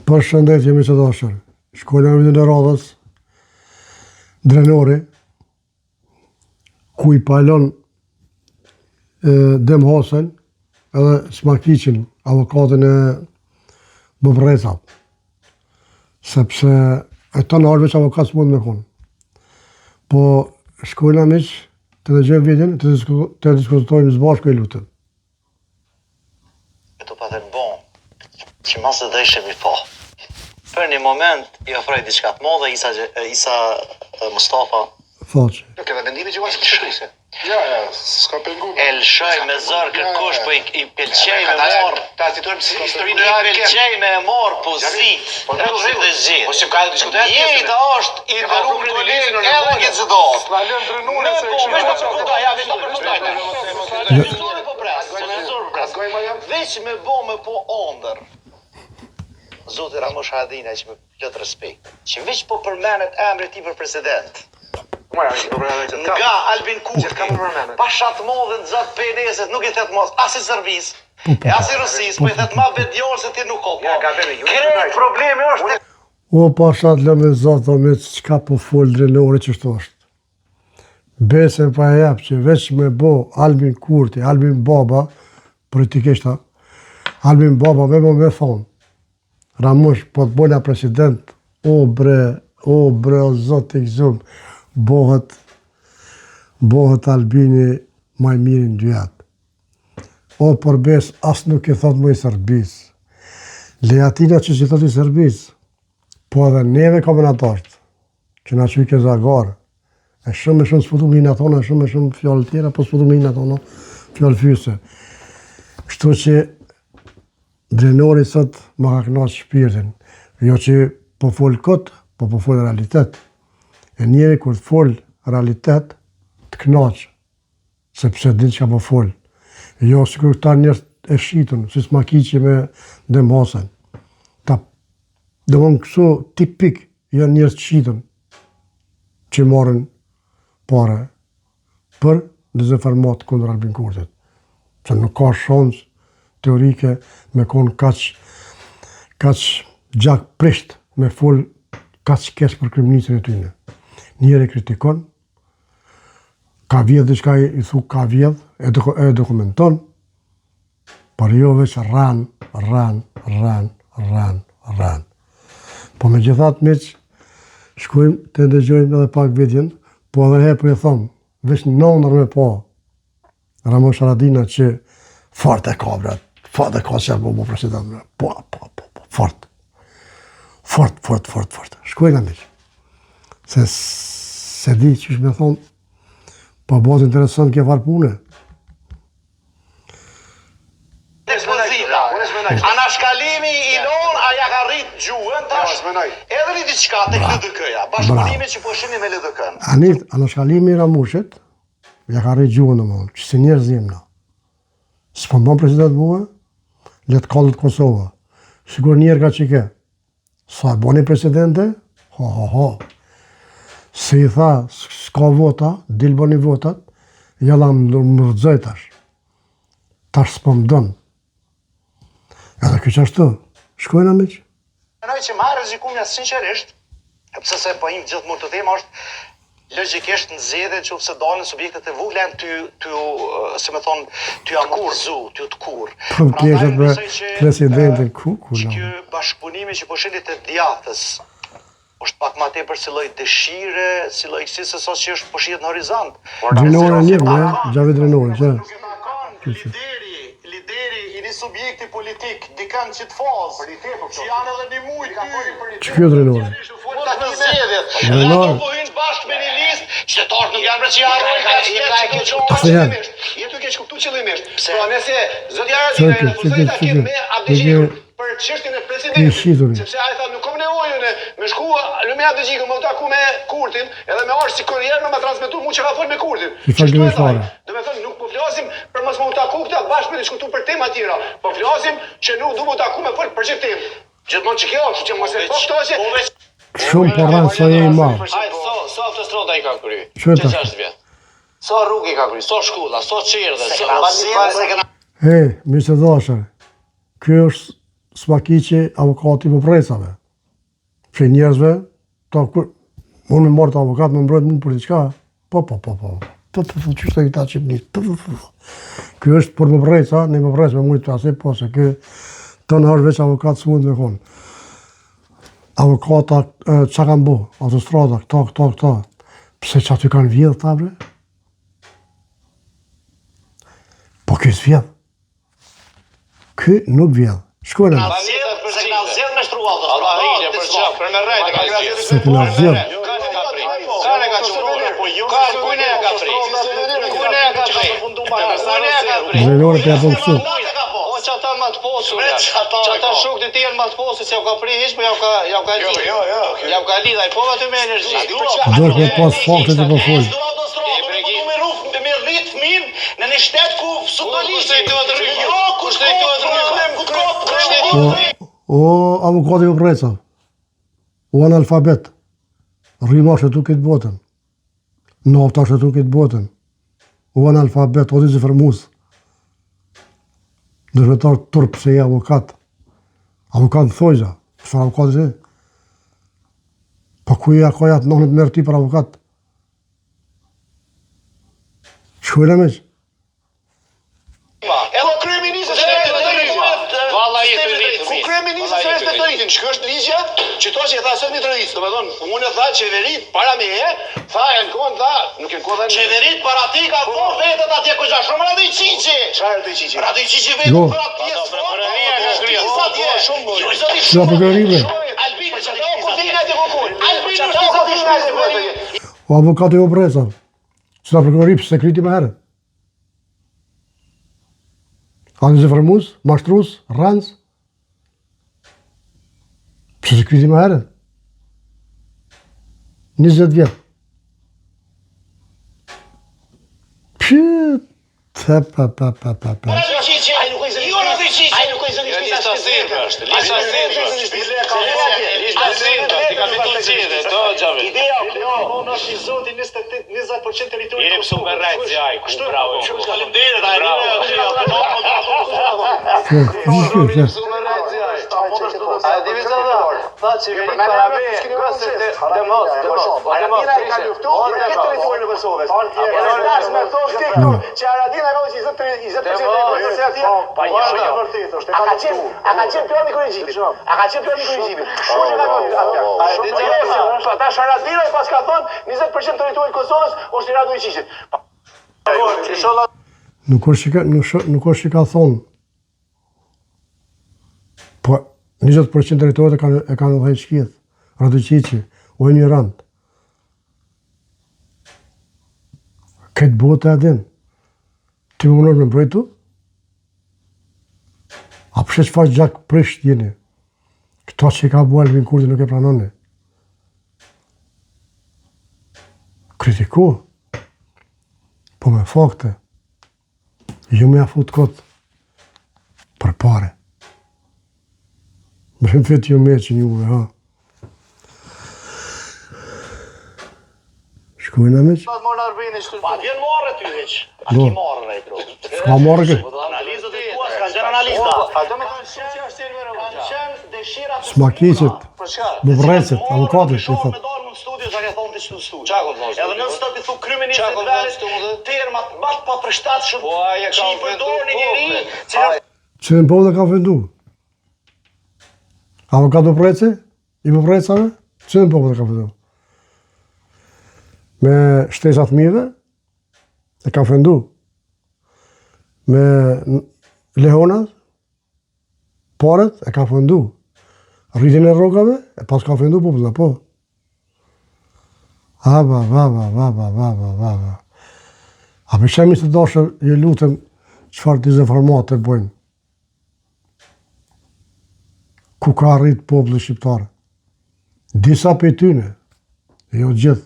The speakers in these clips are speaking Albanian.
Përshëndetje mi që dashur. Shkolla e vitin e radhës, drenori, ku I palon Dem Hasen edhe Smakiqin, avokatin e Bëbrezat. Sepse e të në arve që avokat s'mund me konë. Po shkolla miq, të dëgjojmë vitin, të diskutojmë së bashku I lutem. E të patën bon, që masë dhe ishemi po. Për një moment I ofroj diçka të madhe Isa Mustafa. Thoqe. Nuk edhe mendimi që vazhë kështu. Ja, s'ka pengu. E lëshoj me zërë kërkush, po I pëlqej me marë. Ta citojmë si historinë I pëlqej me marë pozit. Po ne do dhe gjithë. Po si ka diskutuar Njëjta është I dhëruar kolegë edhe këtë çdo. Na lën drënore se Veç me bo me po ondër. Zoti Ramosh Haradinaj që me plot respekt. Që veç po përmenet emri I për president. Nga Albin Kurti, pasha të modhe në zëtë PNS-et nuk I thetë mos as I servis, as I Rusis, po I thetë ma bedjorë se ti nuk ko. Krejt problemi është... O pasha të lëmë e zatë dhe me qka po folë drenori që shto është. Besën pa e jepë që veç me bo Albin Kurti, Albin Baba, politikisht Albin Baba me thonë, Ramosh po të bolja president, o bre, o zotë I këzumë, bohet Albini maj mirin dyat. O përbes, as nuk I thot mu I Serbis. Lejatina që thot I Serbis, po edhe neve komenatarsht, që na qyke zagarë, e shumë s'putu me hinë atona, shumë fjallë tjera, po s'putu me hinë atona, fjallë fyse. Kështu që drenori sot më ka knaqë shpirtin, jo që po folë këtë, po folë realitet. E njeri kur të folë realitet, të knaqë, sepse din që ka po folë. Jo, si kur ta njërë e shqitun, si Smakiqi me Dem Hasen. Dhe më në këso tipik, janë njërë të shqitun, që marën pare për dezinformat kundër Albin Kurtit. Se nuk ka shans teorike me konë kaq gjak prisht me folë kaq kesh për kriminalitin e tyne. Njëri kritikon, ka vjedh diçka I thu ka vjedh, e dokumenton, por jo veç ran. Po me gjithat miq, shkojmë të ndëgjojmë edhe pak vidjen, po edhe herë po I thomë, veç nëndër me po, Ramosh Haradinaj që fort e ka bret, fort e ka që po president, po, fort. Fort. Shkojnë miq. Se di që shme thonë, pa bëhet interesant kje farë pune. Anashkallimi I non, a ja ka rritë gjuhën tash, edhe një diçka të LDK-ja, bashkëpunimi që po shini me LDK-n. Anashkallimi I Ramushit, ja ka rritë gjuhën në mund, që se njerë zimna. Së po mbon president mua, letë kallët Kosova. Sigur njerë ka që ke. Sa boni presidente, ho. Se I tha, s'ka vota, dil boni votat, jalla më rëdzoj tash. Tash s'po më dënë. Edhe kjo që ashtu, shkojnë miq? Menoj që ma rrezikumja sinqerisht, pëse se po im gjithë mund të tema është logjikisht në zgjedhje që pse dalin subjektet e vogla si me thonë, ty amurzu, ty të kur. Po kjeshet me presidentin Kuku. Që bashkëpunimi që po shenit të djathtës, është pak ma tepër si lloj dëshire, si lloj kësi se sot që është po shihet në horizont. Drenore njëmë, Gjaved Drenore, që? Lideri I një subjekti politik, dikën që të fazë, që janë edhe një mujtë ty. Që kjo Drenore? Ato po hynë bashkë me një listë, qytetarët nuk janë që janë jetu keq kuptu qëllimisht. Pra nëse zotja Haradinaj me ADG për çështjen e presidentit, sepse ai tha nuk kam nevojën me shku në me ADG më taku me Kurtin, edhe me arsh si kurrier më transmetuar mu që ka fol me Kurtin. Do të thonë nuk po flasim për mos më taku këta bashkë me diskutuar për tema tjera, po flasim që nuk duhet të taku me fol për çfarë temë. Gjithmonë që kjo është që mos e thotë shumë po rran sa I madh. Sa autostrada I ka kryer? Çfarë është vjet? Sa rrugë I ka kryer? Sa shkolla, sa çerdhe, Mirë të dashur. Ky është Smakiqi, avokati për presave. Që njerëzve, unë me marrë të avokat, me mbrojt mund për diçka. Po. Qështë e këta qipnisë. Kjo është për më presa, ne më presa me mujtë të asë, po se kjo të në është veç avokat së mund me konë. Avokata, që kanë bo, autostrada, këta. Pse që aty kanë vjedhë ta bre? Po kjo s'vjedhë. Kjo nuk vjedhë. Shkojnë e. Se këna zjedh me shtru autostrada. Allah rije, për që, për me rejtë ka zjedh. Se këna zjedhë. Kane ka qëmërë, po ju kujne e ka fri. Kujne e ka fri. Kujne e ka fri. Zrenore për e po kështu. Që ata më të posur, që ata shuk të tjerë më të posur, që jau ka pri hish, po jau ka lidh. Jau ka lidh, ai po aty me energji. Dërë me pas faktet e po folë. Me rrit fëmin në një shtet ku su do liqë. Kushtë e të rrit. O, avokati për preca. O analfabet. Rrima shëtu këtë botën. Nafta shëtu këtë botën. O analfabet, o dizi fërmus. Dërvetar tërp se e avokat. Avokat në thojza. Shfar avokat e? Pa ku e akoja të nëhnit mërë ti për avokat? Shkojnë e meq? Edhe kryeministës e të rritin. Ku kryeministës e të rritin? Që është ligja? Që to që e tha së një të rritin. Do me thonë, unë e tha qeverit para me e, tha e në kohën, tha, nuk e në kohën dhe në... Qeverit para ti ka po vetët atje kujqa shumë Radoj Qiqi. Qa e Radoj Qiqi? Radoj Qiqi vetët për atje s'po. Qa për kërërive? O avokati o presa. Qa për kërërive se kriti me herë? Ani se fërmus, mashtrus, ranës? Pse se kriti me herë? 20 vjetë. Pjët, pa. Ideja, unë është i zoti 20% territori. Jeni pësu me rajtë zjaj, ku bravo. Faleminderit, a divizat tha qeverit para me, gësët dhe mos. Aradina i ka luftu, i këtë territori në Kosovës. Las me thosh ti këtu, që Aradina ka që 20% territori se atje, pa është e vërtetë, është e ka luftu. A ka qenë pjoni korrigjimit. Unë ka thonë, tash Aradina i pas ka thonë, 20% territori Kosovës është i Radoj Qiqit. Nuk është që ka thonë, po 20% territorit e kanë dhe qkjetë, Radoj Qiqi, o e një randë. Këtë botë e din, ti më nërë me mbrojtu? A përshë që faqë gjak prisht jeni? Këto që i ka bua Elvin Kurti nuk e pranoni. Kritiku, po me fakte, ju me afut këtë për pare. Me shumë fit ju me që njuve, ha. Shkujnë e me që? Pa vjen marrë ty veç. A ki marrë rej, bro. Shka marrë këtë? Analizët e tua, s'kanë qenë analiza. A do me kanë qenë që është serverë. Kanë qenë dëshirat... Smakicit, bubrecit, avokatit, që thot. Me dalë në studio, që ka thonë të qëtë studio. Qa këtë thonë? Edhe në stop i thu kryministit verit, termat bat pa përshtatë shumë, që i përdojnë një njëri, që në povë dhe ka fëndu. Avokat bubreci, i bubrecave, që në povë dhe ka fëndu. Me shtesat mive, e ka fëndu. Me lehonat, paret, e ka fëndu. Rritin e rogave, e pas ka fëndu popullë, po. Va. A për shemi të dashër, je lutëm, qëfar dezinformate bojnë. Ku ka rritë popullë shqiptare. Disa për tyne, jo gjithë,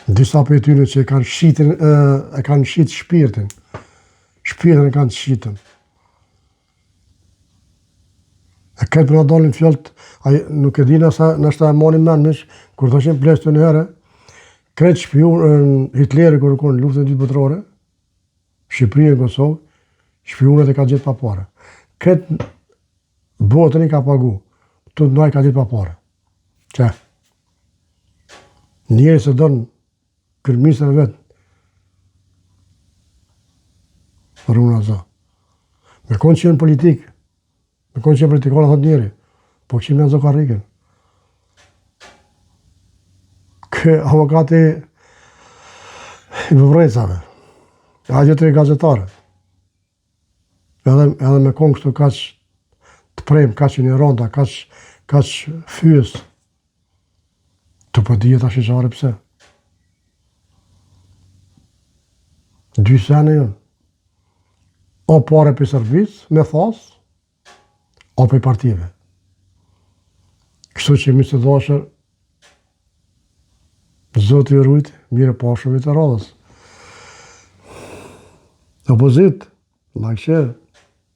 disa për tyne që e kanë shqitë shpirtin e kanë shqitën. E këtë për nga dalin fjallët, nuk e di nështë e mani men mish, kur të qenë pleshtë të njëherë, kretë shpion Hitleri kërë konë luftën e dytë botërore, Shqipëria e Kosovë, shpionet e ka gjithë pa pare. Këtë Botën i ka pagu. Tu noj ka ditë pa pare. Që? Njeri se donë kërmisën e vetë. Runa zë. Me konë që jenë politikë, me konë që jenë politikonë, thot njeri, po që me në zokarikën. Kë avokati i vëvrejcave, a gjithë i gazetare, edhe me konë kështu kaq të prejmë, kaq një ronda, kaq fyës, të pëdijet a shqyqare pëse. 2 sene jënë. O pare për servis, me thas, o për partive. Kështu që mi se dashër, Zotë i rujtë, mire pashëve të radhës. Opozit, like share.